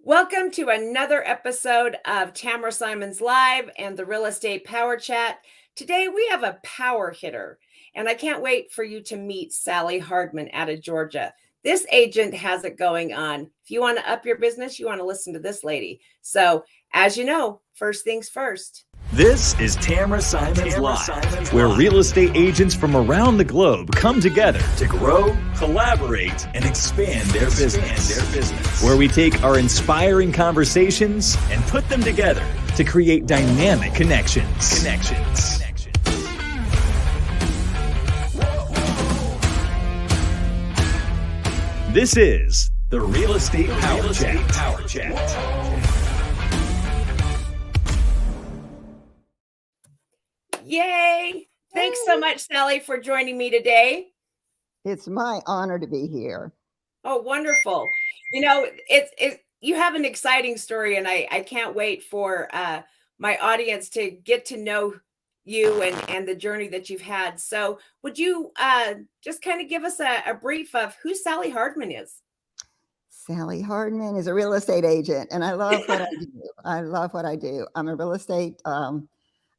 Welcome to another episode of Tamara Simon's Live and the Real Estate Power Chat. Today we have a power hitter, and I can't wait for you to meet Sally Hardman out of Georgia. This agent has it going on. If you want to up your business, you want to listen to this lady. So, as you know, first things first. This is Tamara Simon's Live, where real estate agents from around the globe come together to grow, collaborate, and expand their business. Where we take our inspiring conversations and put them together to create dynamic connections. This is the Real Estate Power Chat. Yay! Thanks so much, Sally, for joining me today. It's my honor to be here. Oh, wonderful. You know, you have an exciting story, and I can't wait for my audience to get to know you and the journey that you've had. So would you just kind of give us a brief of who Sally Hardman is? Sally Hardman is a real estate agent, and I love what I do. I love what I do. I'm a real estate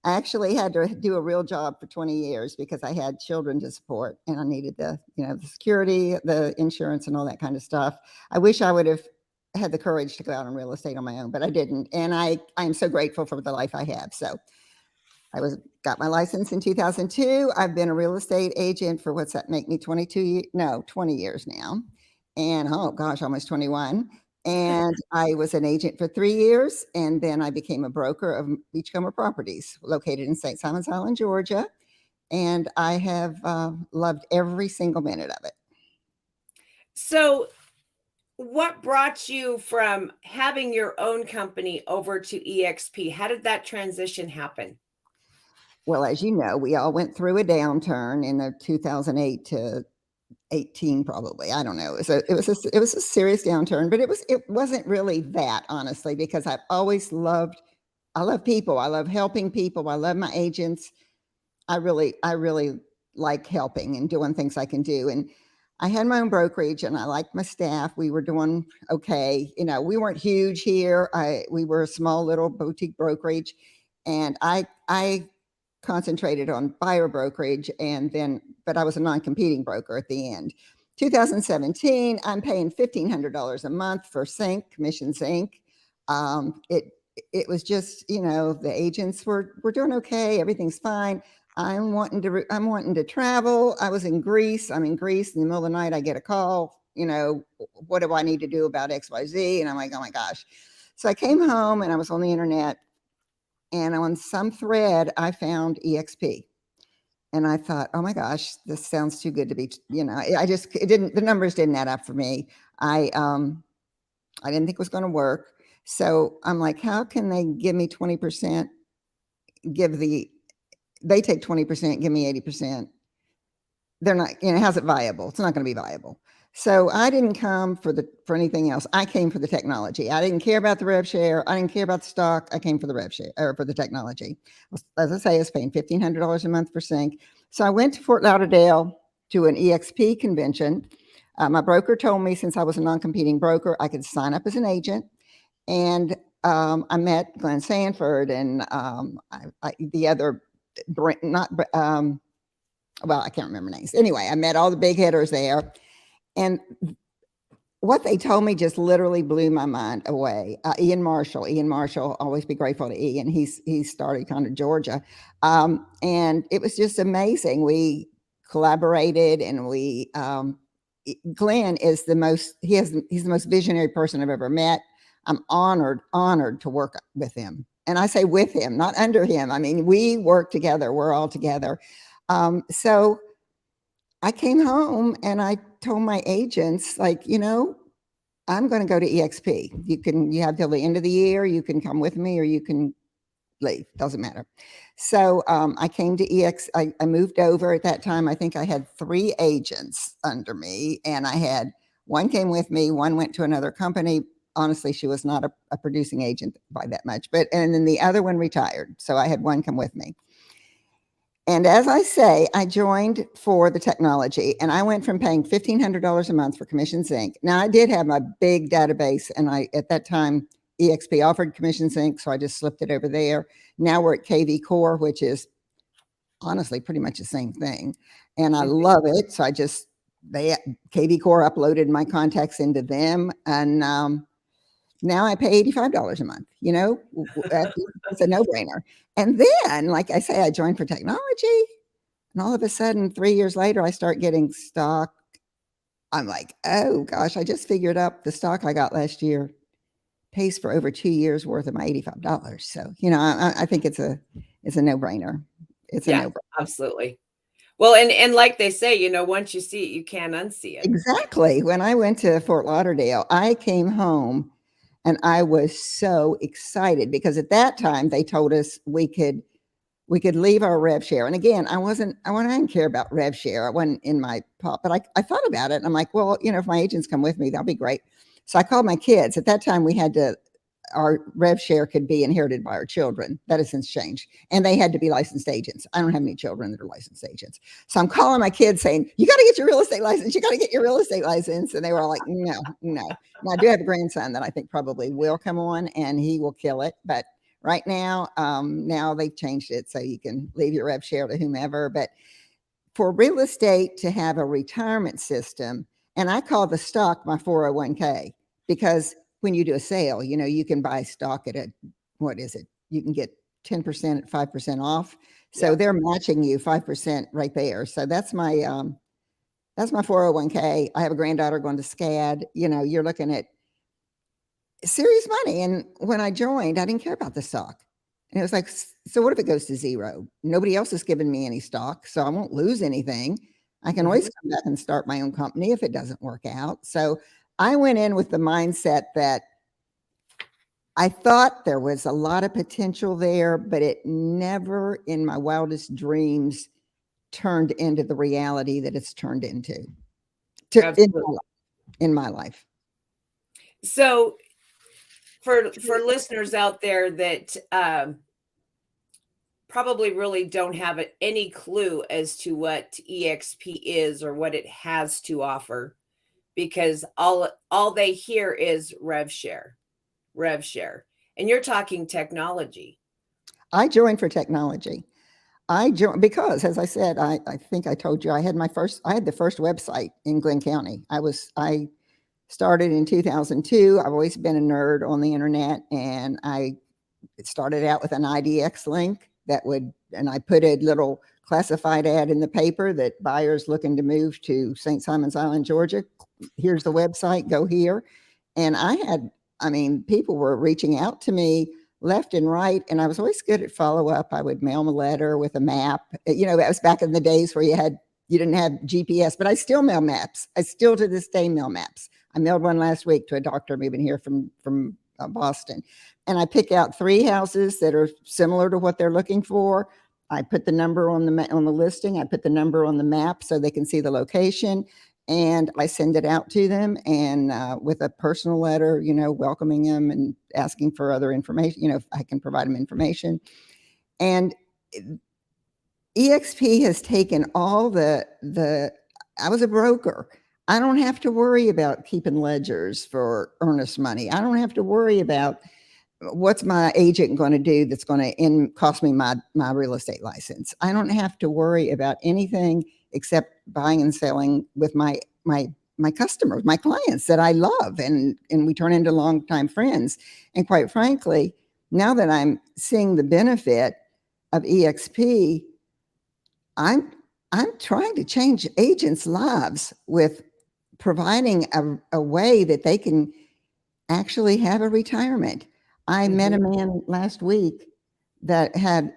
I actually had to do a real job for 20 years because I had children to support and I needed the security, the insurance and all that kind of stuff. I wish I would have had the courage to go out on real estate on my own, but I didn't. And I'm so grateful for the life I have. So got my license in 2002. I've been a real estate agent for what's that make me 20 years now. And oh gosh, almost 21. And I was an agent for 3 years, and then I became a broker of Beachcomber Properties, located in St. Simons Island, Georgia. And I have loved every single minute of it. So what brought you from having your own company over to eXp? How did that transition happen? Well, as you know, we all went through a downturn in the 2008 to 18, probably. I don't know. It was a serious downturn, but it wasn't really that, honestly, because I love people. I love helping people. I love my agents. I really like helping and doing things I can do. And I had my own brokerage and I liked my staff. We were doing okay. You know, we weren't huge here. We were a small little boutique brokerage, and I concentrated on buyer brokerage, but I was a non-competing broker at the end. 2017, I'm paying $1,500 a month for Commission Sync. It was just, the agents were doing okay. Everything's fine. I'm wanting to travel. I was in Greece. I'm in Greece in the middle of the night. I get a call, what do I need to do about XYZ? And I'm like, oh my gosh. So I came home and I was on the internet, and on some thread, I found eXp. And I thought, oh my gosh, this sounds too good to be, the numbers didn't add up for me. I didn't think it was going to work. So I'm like, how can they give me 20%, they take 20%, give me 80%. They're not, how's it viable? It's not going to be viable. So I didn't come for anything else. I came for the technology. I didn't care about the rev share. I didn't care about the stock. I came for the rev share, or for the technology. As I say, I was paying $1,500 a month for Sync. So I went to Fort Lauderdale to an eXp convention. My broker told me, since I was a non-competing broker, I could sign up as an agent. And I met Glenn Sanford and the other, I can't remember names. Anyway, I met all the big hitters there. And what they told me just literally blew my mind away. Ian Marshall, always be grateful to Ian. He started kind of Georgia. And it was just amazing. We collaborated, and Glenn is he's the most visionary person I've ever met. I'm honored to work with him. And I say with him, not under him. I mean, we work together. We're all together. So I came home and I told my agents, I'm going to go to eXp. You have till the end of the year. You can come with me or you can leave. Doesn't matter. So I came to eXp. I moved over at that time. I think I had 3 agents under me, and I had one came with me. One went to another company. Honestly, she was not a producing agent by that much, and then the other one retired. So I had one come with me. And as I say, I joined for the technology, and I went from paying $1,500 a month for Commissions Inc. Now, I did have my big database, and at that time, eXp offered Commissions Inc., so I just slipped it over there. Now we're at KV Core, which is honestly pretty much the same thing. And I love it. So KV Core uploaded my contacts into them. And now I pay $85 a month, it's a no-brainer. And then, like I say, I joined for technology, and all of a sudden, 3 years later, I start getting stock. I'm like, oh gosh, I just figured out the stock I got last year pays for over 2 years worth of my $85. So, I think it's a no-brainer. It's a no-brainer. Absolutely. Well, and like they say, once you see it, you can't unsee it. Exactly. When I went to Fort Lauderdale, I came home and I was so excited because at that time they told us we could leave our rev share. And again, I didn't care about rev share. I wasn't in my pop, but I thought about it and I'm like, well, if my agents come with me, that'll be great. So I called my kids. At that time our rev share could be inherited by our children. That has since changed. And they had to be licensed agents. I don't have any children that are licensed agents. So I'm calling my kids saying, you got to get your real estate license. You got to get your real estate license. And they were all like, no. Now I do have a grandson that I think probably will come on and he will kill it. But right now, now they've changed it so you can leave your rev share to whomever. But for real estate to have a retirement system, and I call the stock my 401k, because when you do a sale, you can buy stock at what is it? You can get 10% at 5% off. So they're matching you 5% right there. So that's my 401k. I have a granddaughter going to SCAD. You're looking at serious money. And when I joined, I didn't care about the stock. And it was like, so what if it goes to zero? Nobody else has given me any stock, so I won't lose anything. I can always come back and start my own company if it doesn't work out. So I went in with the mindset that I thought there was a lot of potential there, but it never in my wildest dreams turned into the reality that it's turned into in my life. So for listeners out there that probably really don't have any clue as to what eXp is or what it has to offer, because all they hear is rev share, and you're talking technology. I joined for technology. I joined because, as I said, I think I told you I had the first website in Glenn County. I started in 2002. I've always been a nerd on the internet, and I started out with an IDX link and I put a little classified ad in the paper that buyers looking to move to St. Simons Island, Georgia. Here's the website, go here. And people were reaching out to me left and right. And I was always good at follow up. I would mail them a letter with a map. That was back in the days where you didn't have GPS, but I still mail maps. I still to this day mail maps. I mailed one last week to a doctor moving here from Boston. And I pick out 3 houses that are similar to what they're looking for. I put the number on the listing. I put the number on the map so they can see the location, and I send it out to them, and with a personal letter, welcoming them and asking for other information, if I can provide them information. And eXp has taken all I was a broker. I don't have to worry about keeping ledgers for earnest money. I don't have to worry about what's my agent going to do that's going to cost me my real estate license. I don't have to worry about anything except buying and selling with my customers, my clients that I love, and we turn into longtime friends. And quite frankly, now that I'm seeing the benefit of eXp, I'm trying to change agents' lives with providing a way that they can actually have a retirement. I met a man last week that had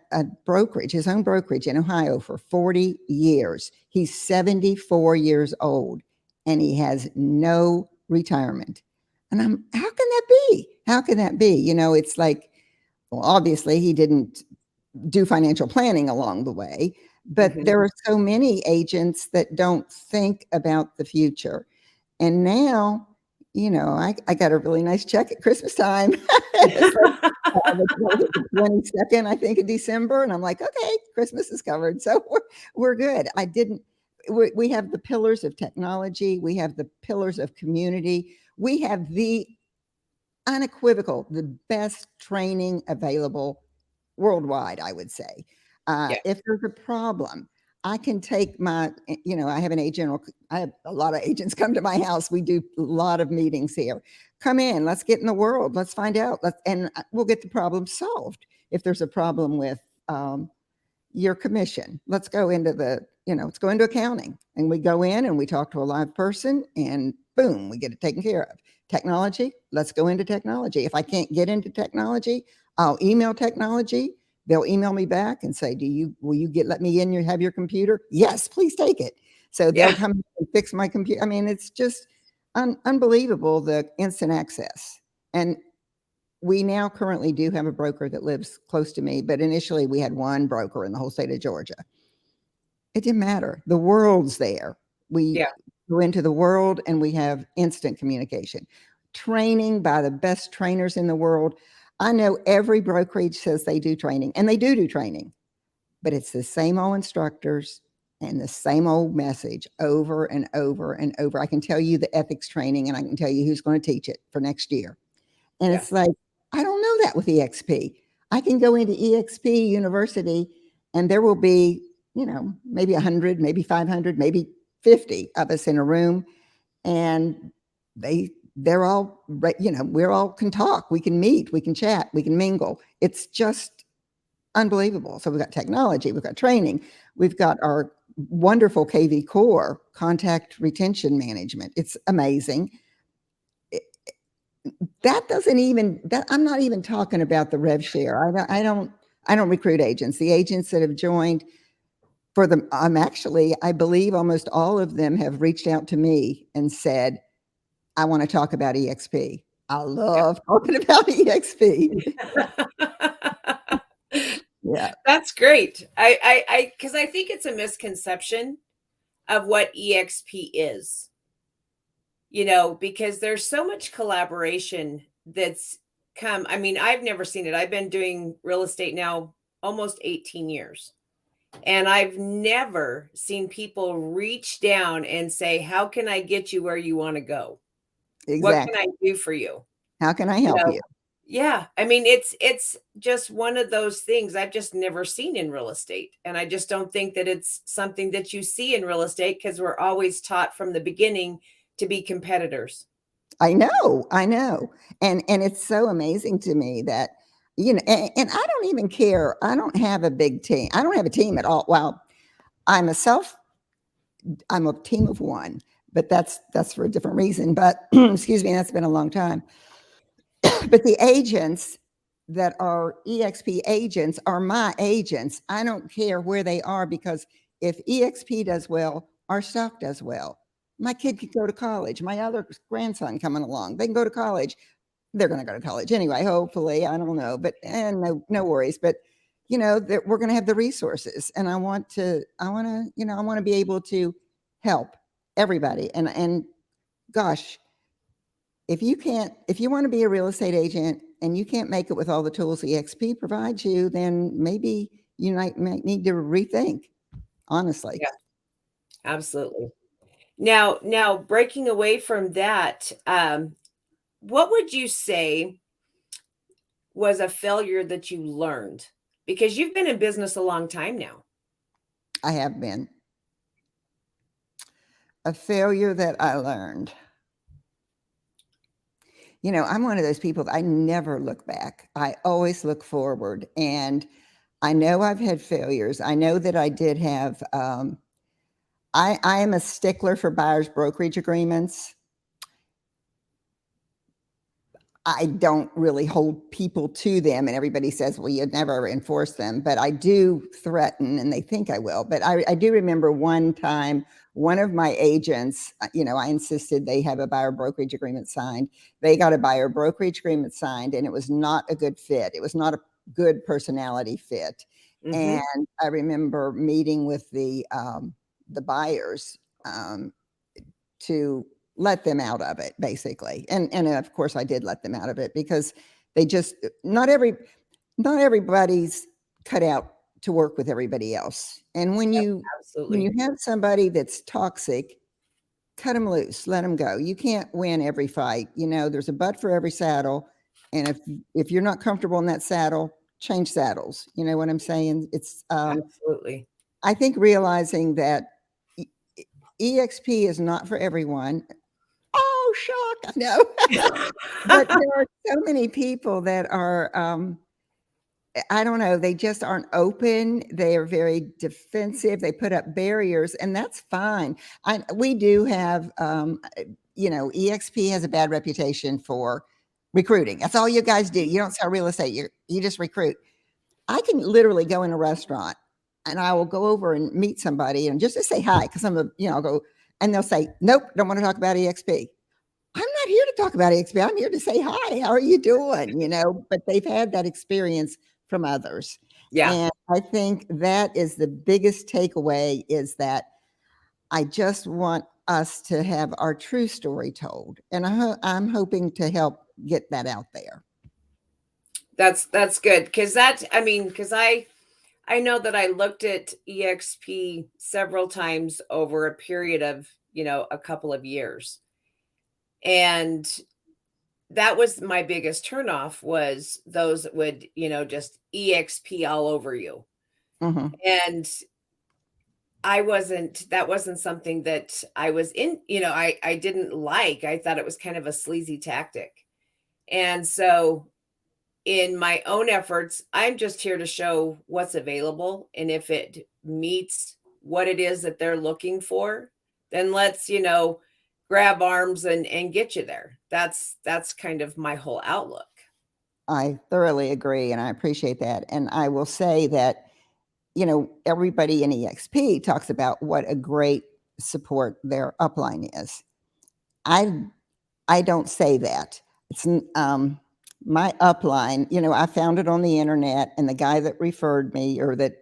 his own brokerage in Ohio for 40 years. He's 74 years old and he has no retirement. And how can that be? How can that be? It's like, well, obviously he didn't do financial planning along the way, but there are so many agents that don't think about the future. And now I got a really nice check at Christmas time. It's like, the 22nd, I think, of December. And I'm like, okay, Christmas is covered. So we're good. We have the pillars of technology. We have the pillars of community. We have the unequivocal, the best training available worldwide, I would say. Yeah. If there's a problem, I can take I have I have a lot of agents come to my house. We do a lot of meetings here. Come in, let's get in the world. Let's find out. And we'll get the problem solved. If there's a problem with your commission, let's go into accounting, and we go in and we talk to a live person, and boom, we get it taken care of. Technology, let's go into technology. If I can't get into technology, I'll email technology. They'll email me back and say, will you let me in? You have your computer? Yes, please take it. So they'll come and fix my computer. I mean, it's just unbelievable, the instant access. And we now currently do have a broker that lives close to me, but initially we had one broker in the whole state of Georgia. It didn't matter. The world's there. We go into the world and we have instant communication. Training by the best trainers in the world. I know every brokerage says they do training, and they do training, but it's the same old instructors and the same old message over and over and over. I can tell you the ethics training, and I can tell you who's going to teach it for next year. And it's like, I don't know that with eXp. I can go into eXp University and there will be, maybe 100, maybe 500, maybe 50 of us in a room. And they're all, we're all can talk, we can meet, we can chat, we can mingle. It's just unbelievable. So we've got technology, we've got training, we've got our wonderful KV core, contact retention management. It's amazing. I'm not even talking about the rev share. I don't recruit agents. The agents that have joined I believe almost all of them have reached out to me and said, I want to talk about eXp. I love talking about eXp. Yeah. That's great. Because I think it's a misconception of what eXp is, because there's so much collaboration that's come. I mean, I've never seen it. I've been doing real estate now almost 18 years. And I've never seen people reach down and say, how can I get you where you want to go? Exactly. What can I do for you? How can I help you? Yeah. I mean, it's just one of those things I've just never seen in real estate. And I just don't think that it's something that you see in real estate, because we're always taught from the beginning to be competitors. I know. And it's so amazing to me that, and I don't even care. I don't have a big team. I don't have a team at all. Well, I'm a team of one, but that's for a different reason. But excuse me, that's been a long time. But the agents that are eXp agents are my agents. I don't care where they are, because if eXp does well, our stock does well. My kid could go to college. My other grandson coming along, they can go to college. They're going to go to college anyway, hopefully. I don't know, but no worries. But that we're going to have the resources, and I want to be able to help everybody. And gosh, if you want to be a real estate agent and you can't make it with all the tools eXp provides you, then maybe you might need to rethink, honestly. Yeah, absolutely. Now breaking away from that, what would you say was a failure that you learned? Because you've been in business a long time now. I have been. A failure that I learned. I'm one of those people that I never look back. I always look forward. And I know I've had failures. I know that I did have, I am a stickler for buyer's brokerage agreements. I don't really hold people to them, and everybody says, well, you'd never enforce them, but I do threaten, and they think I will. But I do remember one time, one of my agents, I insisted they have a buyer brokerage agreement signed. They got a buyer brokerage agreement signed, and it was not a good fit. It was not a good personality fit. Mm-hmm. And I remember meeting with the buyers to let them out of it, basically. And of course I did let them out of it, because they just, not everybody's cut out to work with everybody else. And when you Absolutely. have somebody that's toxic, cut them loose, let them go. You can't win every fight. There's a butt for every saddle. And if you're not comfortable in that saddle, change saddles. You know what I'm saying? It's Absolutely. I think realizing that eXp is not for everyone. Oh, shock. No. But there are so many people that are, I don't know, they just aren't open. They are very defensive. They put up barriers, and that's fine. We do have, eXp has a bad reputation for recruiting. That's all you guys do. You don't sell real estate. You just recruit. I can literally go in a restaurant and I will go over and meet somebody and just to say hi, because I'll go, and they'll say, nope, don't want to talk about eXp. I'm not here to talk about eXp. I'm here to say hi. How are you doing? But they've had that experience from others. Yeah. And I think that is the biggest takeaway, is that I just want us to have our true story told. And I'm hoping to help get that out there. That's good. Because I know that I looked at eXp several times over a period of, a couple of years. And that was my biggest turnoff, was those that would, just EXP all over you. Mhm. And that wasn't something that I was in, I didn't like. I thought it was kind of a sleazy tactic. And so in my own efforts, I'm just here to show what's available. And if it meets what it is that they're looking for, then let's, grab arms and get you there. That's kind of my whole outlook. I thoroughly agree, and I appreciate that. And I will say that, everybody in eXp talks about what a great support their upline is. I don't say that. It's my upline. I found it on the internet, and the guy that referred me, or that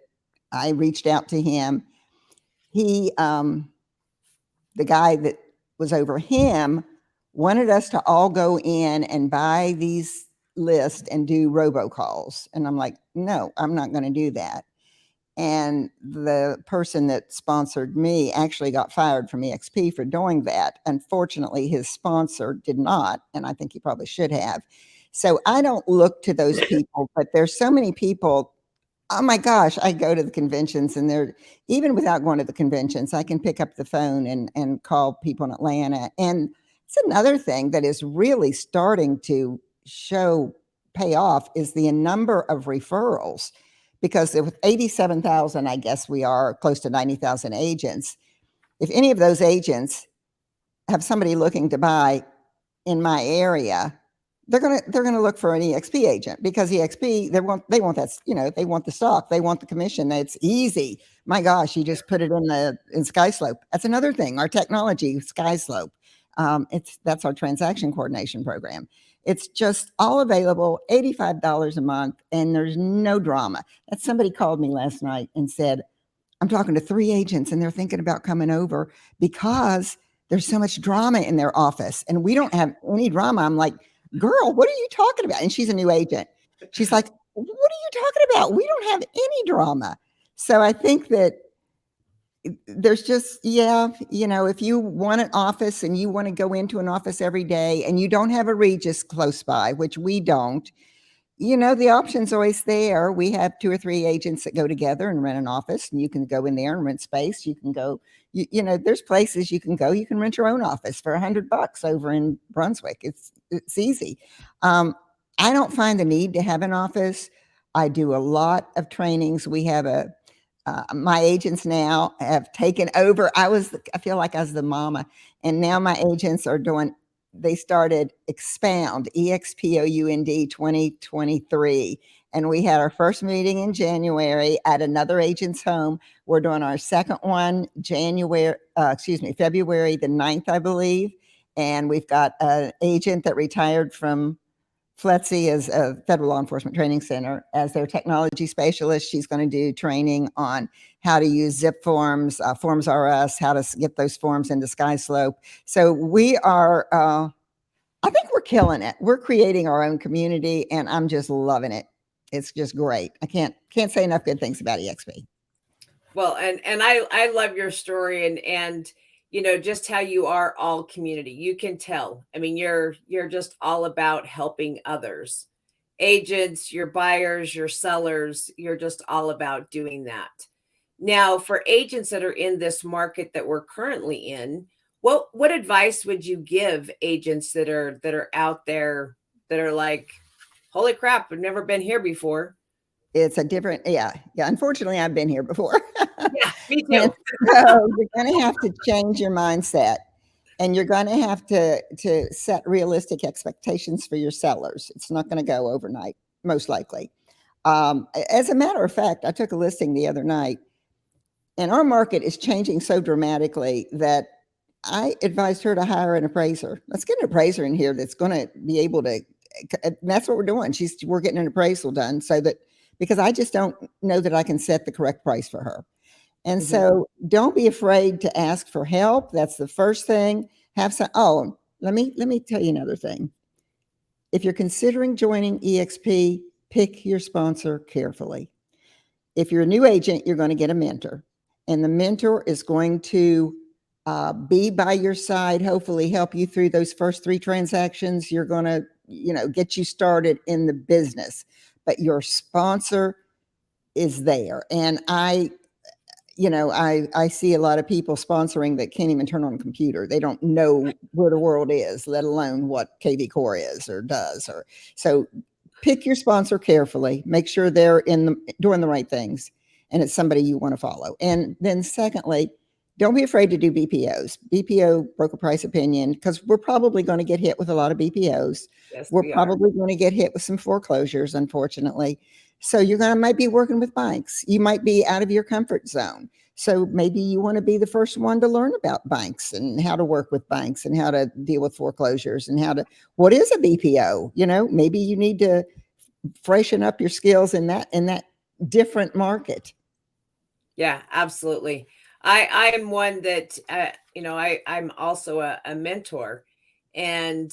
I reached out to him, he, the guy that was over him, wanted us to all go in and buy these lists and do robocalls. And I'm like, no, I'm not going to do that. And the person that sponsored me actually got fired from eXp for doing that. Unfortunately, his sponsor did not, and I think he probably should have. So I don't look to those people, but there's so many people. Oh my gosh, I go to the conventions, and even without going to the conventions, I can pick up the phone and call people in Atlanta. And it's another thing that is really starting to pay off, is the number of referrals. Because with 87,000, I guess we are close to 90,000 agents. If any of those agents have somebody looking to buy in my area, they're gonna look for an eXp agent, because eXp, they want that, they want the stock, they want the commission. It's easy. My gosh, you just put it in SkySlope. That's another thing. Our technology, SkySlope. That's our transaction coordination program. It's just all available, $85 a month, and there's no drama. That somebody called me last night and said, I'm talking to 3 agents and they're thinking about coming over because there's so much drama in their office and we don't have any drama. I'm like, girl, what are you talking about? And she's a new agent. She's like, what are you talking about? We don't have any drama. So I think that there's just, if you want an office and you want to go into an office every day and you don't have a Regis close by, which we don't, the option's always there. We have 2 or 3 agents that go together and rent an office, and you can go in there and rent space. You can go, there's places you can go. You can rent your own office for $100 over in Brunswick. It's easy. I don't find the need to have an office. I do a lot of trainings. We have my agents now have taken over. I feel like I was the mama, and now my agents are they started Expound, EXPOUND 2023. And we had our first meeting in January at another agent's home. We're doing our second one, February the 9th, I believe. And we've got an agent that retired from FLETC is a federal law enforcement training center. As their technology specialist, she's going to do training on how to use zip forms, Forms RS, how to get those forms into SkySlope. So we are, I think we're killing it. We're creating our own community, and I'm just loving it. It's just great. I can't say enough good things about eXp. Well, and I love your story, and you know, just how you are all community. You can tell. I mean, you're just all about helping others. Agents, your buyers, your sellers, you're just all about doing that. Now, for agents that are in this market that we're currently in, what advice would you give agents that are out there that are like, holy crap, I've never been here before? It's a different, yeah. Unfortunately, I've been here before. Yeah, me And too. so you're going to have to change your mindset, and you're going to have to set realistic expectations for your sellers. It's not going to go overnight, most likely. As a matter of fact, I took a listing the other night, and our market is changing so dramatically that I advised her to hire an appraiser. Let's get an appraiser in here that's going to be able to. And that's what we're doing. We're getting an appraisal done so that, because I just don't know that I can set the correct price for her. And so don't be afraid to ask for help. That's the first thing. Have some, oh, let me tell you another thing. If you're considering joining eXp, pick your sponsor carefully. If you're a new agent, you're going to get a mentor, and the mentor is going to be by your side, hopefully help you through those first 3 transactions. You're going to, get you started in the business, but your sponsor is there. And I see a lot of people sponsoring that can't even turn on a computer. They don't know where the world is, let alone what KV Core is or does. So pick your sponsor carefully. Make sure they're doing the right things, and it's somebody you want to follow. And then secondly, don't be afraid to do BPOs, BPO broker price opinion, because we're probably going to get hit with a lot of BPOs. Yes, We're we are. probably going to get hit with some foreclosures, unfortunately. So might be working with banks. You might be out of your comfort zone. So maybe you want to be the first one to learn about banks and how to work with banks and how to deal with foreclosures and what is a BPO? Maybe you need to freshen up your skills in that different market. Yeah, absolutely. I am one that I'm also a mentor, and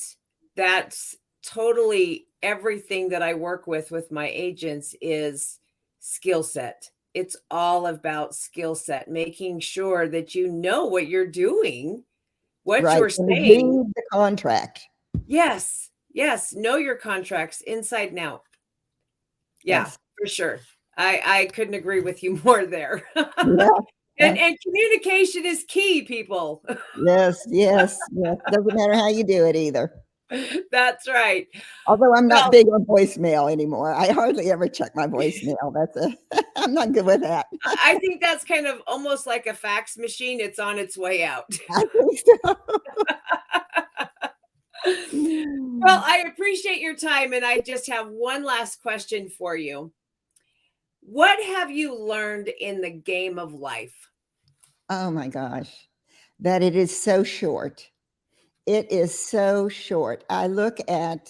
that's totally everything that I work with my agents is skill set. It's all about skill set, making sure that you know what you're doing, what Right. you're And saying. read the contract. Yes, yes, know your contracts inside and out. Yeah, Yes. for sure. I couldn't agree with you more there. Yeah. Yeah. And communication is key, people. Yes. Yes. Yes. Doesn't matter how you do it either. That's right. Although I'm not Well, big on voicemail anymore. I hardly ever check my voicemail. I'm not good with that. I think that's kind of almost like a fax machine. It's on its way out. I think so. Well, I appreciate your time, and I just have one last question for you. What have you learned in the game of life? Oh my gosh, that it is so short. It is so short. I look at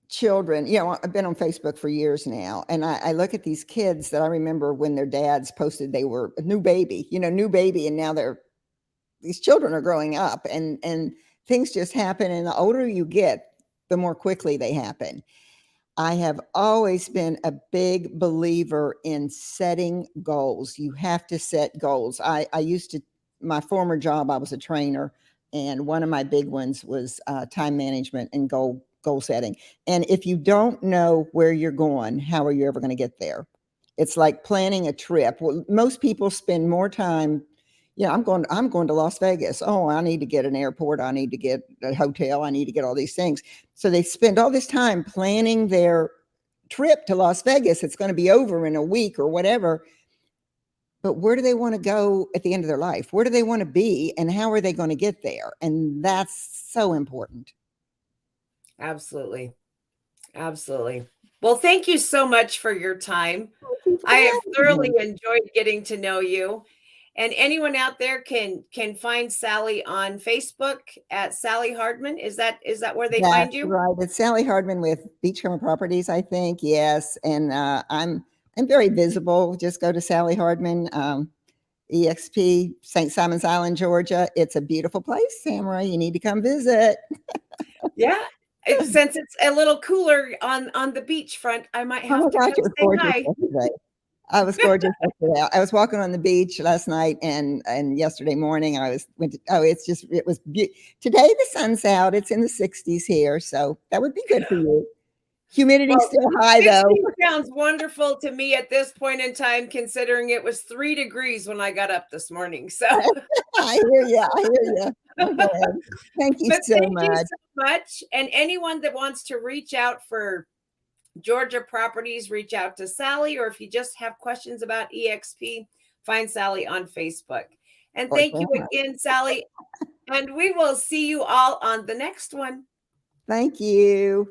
children. I've been on Facebook for years now, and I look at these kids that I remember when their dads posted they were a new baby, and now these children are growing up, and things just happen. And the older you get, the more quickly they happen. I have always been a big believer in setting goals. You have to set goals. My former job, I was a trainer, and one of my big ones was time management and goal setting. And if you don't know where you're going, how are you ever going to get there? It's like planning a trip. Well, most people spend more time. I'm going to Las Vegas. Oh, I need to get an airport. I need to get a hotel. I need to get all these things. So they spend all this time planning their trip to Las Vegas. It's going to be over in a week or whatever. But where do they want to go at the end of their life? Where do they want to be, and how are they going to get there? And that's so important. Absolutely. Absolutely. Well, thank you so much for your time. Thank you for I have having thoroughly me. enjoyed getting to know you. And anyone out there can find Sally on Facebook at Sally Hardman. Is that where they find That's you? right. It's Sally Hardman with Beachcomber Properties, I think. Yes, and I'm very visible. Just go to Sally Hardman, eXp, St. Simons Island, Georgia. It's a beautiful place, Tamara. You need to come visit. Yeah. Since it's a little cooler on the beachfront, I might Oh have my to gosh, come it was say gorgeous hi. yesterday. I was gorgeous yesterday. I was walking on the beach last night and yesterday morning I went to, it was today the sun's out. It's in the 60s here, so that would be good for you. Humidity's Well, still high though. 60 sounds wonderful to me at this point in time, considering it was 3 degrees when I got up this morning. So I hear you. I hear you. Okay. Thank you but so thank you much. so much. And anyone that wants to reach out for Georgia properties, reach out to Sally, or if you just have questions about eXp, find Sally on Facebook. And Or thank you Tamara. again, Sally. And we will see you all on the next one. Thank you.